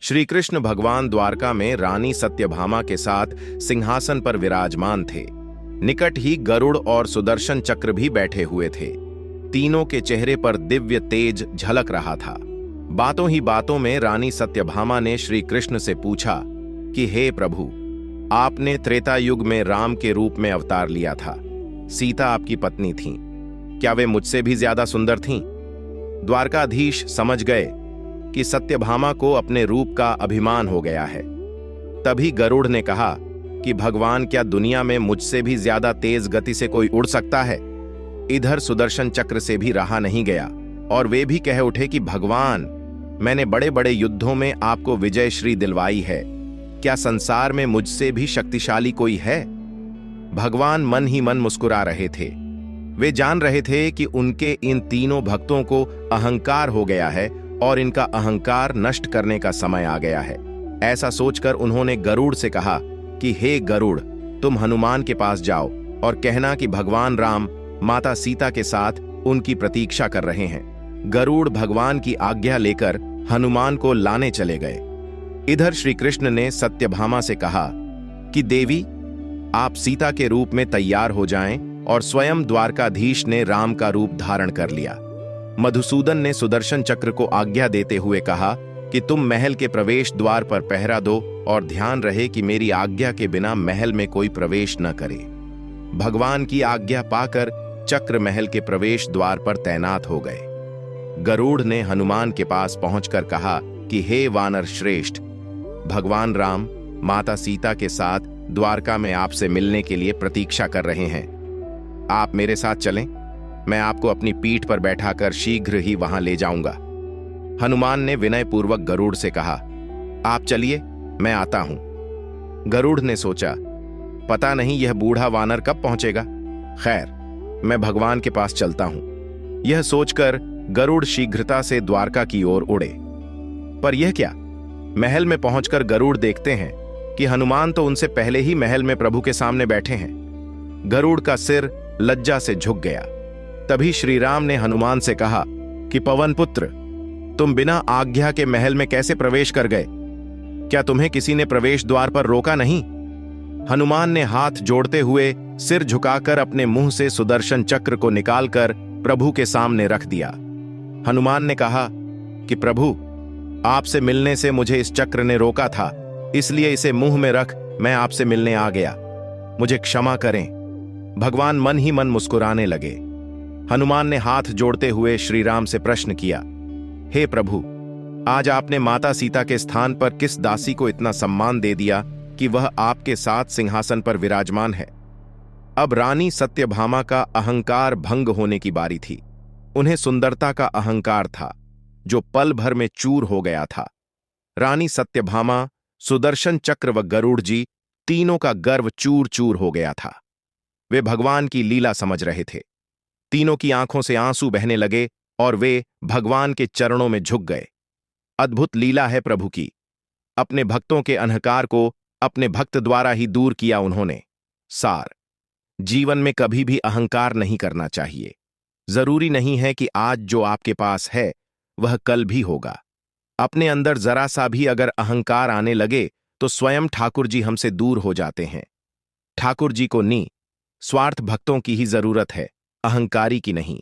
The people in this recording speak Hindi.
श्री कृष्ण भगवान द्वारका में रानी सत्यभामा के साथ सिंहासन पर विराजमान थे। निकट ही गरुड़ और सुदर्शन चक्र भी बैठे हुए थे। तीनों के चेहरे पर दिव्य तेज झलक रहा था। बातों ही बातों में रानी सत्यभामा ने श्री कृष्ण से पूछा कि हे प्रभु, आपने त्रेता युग में राम के रूप में अवतार लिया था। सीता आपकी पत्नी थीं। क्या वे मुझसे भी ज्यादा सुंदर थीं? द्वारकाधीश समझ गए कि सत्यभामा को अपने रूप का अभिमान हो गया है। तभी गरुड़ ने कहा कि भगवान, क्या दुनिया में मुझसे भी ज्यादा तेज गति से कोई उड़ सकता है? इधर सुदर्शन चक्र से भी रहा नहीं गया और वे भी कह उठे कि भगवान, मैंने बड़े बड़े युद्धों में आपको विजय श्री दिलवाई है। क्या संसार में मुझसे भी शक्तिशाली कोई है? भगवान मन ही मन मुस्कुरा रहे थे। वे जान रहे थे कि उनके इन तीनों भक्तों को अहंकार हो गया है और इनका अहंकार नष्ट करने का समय आ गया है। ऐसा सोचकर उन्होंने गरुड़ से कहा कि हे गरुड़, तुम हनुमान के पास जाओ और कहना कि भगवान राम माता सीता के साथ उनकी प्रतीक्षा कर रहे हैं। गरुड़ भगवान की आज्ञा लेकर हनुमान को लाने चले गए। इधर श्री कृष्ण ने सत्यभामा से कहा कि देवी, आप सीता के रूप में तैयार हो जाएं, और स्वयं द्वारकाधीश ने राम का रूप धारण कर लिया। मधुसूदन ने सुदर्शन चक्र को आज्ञा देते हुए कहा कि तुम महल के प्रवेश द्वार पर पहरा दो और ध्यान रहे कि मेरी आज्ञा के बिना महल में कोई प्रवेश न करे। भगवान की आज्ञा पाकर चक्र महल के प्रवेश द्वार पर तैनात हो गए। गरुड़ ने हनुमान के पास पहुंचकर कहा कि हे वानर श्रेष्ठ, भगवान राम माता सीता के साथ द्वारका में आपसे मिलने के लिए प्रतीक्षा कर रहे हैं। आप मेरे साथ चलें, मैं आपको अपनी पीठ पर बैठाकर शीघ्र ही वहां ले जाऊंगा। हनुमान ने विनयपूर्वक गरुड़ से कहा, आप चलिए, मैं आता हूं। गरुड़ ने सोचा, पता नहीं यह बूढ़ा वानर कब पहुंचेगा। खैर, मैं भगवान के पास चलता हूं। यह सोचकर गरुड़ शीघ्रता से द्वारका की ओर उड़े। पर यह क्या, महल में पहुंचकर गरुड़ देखते हैं कि हनुमान तो उनसे पहले ही महल में प्रभु के सामने बैठे हैं। गरुड़ का सिर लज्जा से झुक गया। तभी श्री राम ने हनुमान से कहा कि पवन पुत्र, तुम बिना आज्ञा के महल में कैसे प्रवेश कर गए? क्या तुम्हें किसी ने प्रवेश द्वार पर रोका नहीं? हनुमान ने हाथ जोड़ते हुए सिर झुकाकर अपने मुंह से सुदर्शन चक्र को निकालकर प्रभु के सामने रख दिया। हनुमान ने कहा कि प्रभु, आपसे मिलने से मुझे इस चक्र ने रोका था, इसलिए इसे मुंह में रख मैं आपसे मिलने आ गया। मुझे क्षमा करें। भगवान मन ही मन मुस्कुराने लगे। हनुमान ने हाथ जोड़ते हुए श्री राम से प्रश्न किया, हे प्रभु, आज आपने माता सीता के स्थान पर किस दासी को इतना सम्मान दे दिया कि वह आपके साथ सिंहासन पर विराजमान है? अब रानी सत्यभामा का अहंकार भंग होने की बारी थी। उन्हें सुंदरता का अहंकार था जो पल भर में चूर हो गया था। रानी सत्यभामा, सुदर्शन चक्र व गरुड़ जी तीनों का गर्व चूर चूर हो गया था। वे भगवान की लीला समझ रहे थे। तीनों की आंखों से आंसू बहने लगे और वे भगवान के चरणों में झुक गए। अद्भुत लीला है प्रभु की। अपने भक्तों के अहंकार को अपने भक्त द्वारा ही दूर किया उन्होंने। सार, जीवन में कभी भी अहंकार नहीं करना चाहिए। जरूरी नहीं है कि आज जो आपके पास है वह कल भी होगा। अपने अंदर जरा सा भी अगर अहंकार आने लगे तो स्वयं ठाकुर जी हमसे दूर हो जाते हैं। ठाकुर जी को स्वार्थ भक्तों की ही जरूरत है, अहंकारी की नहीं।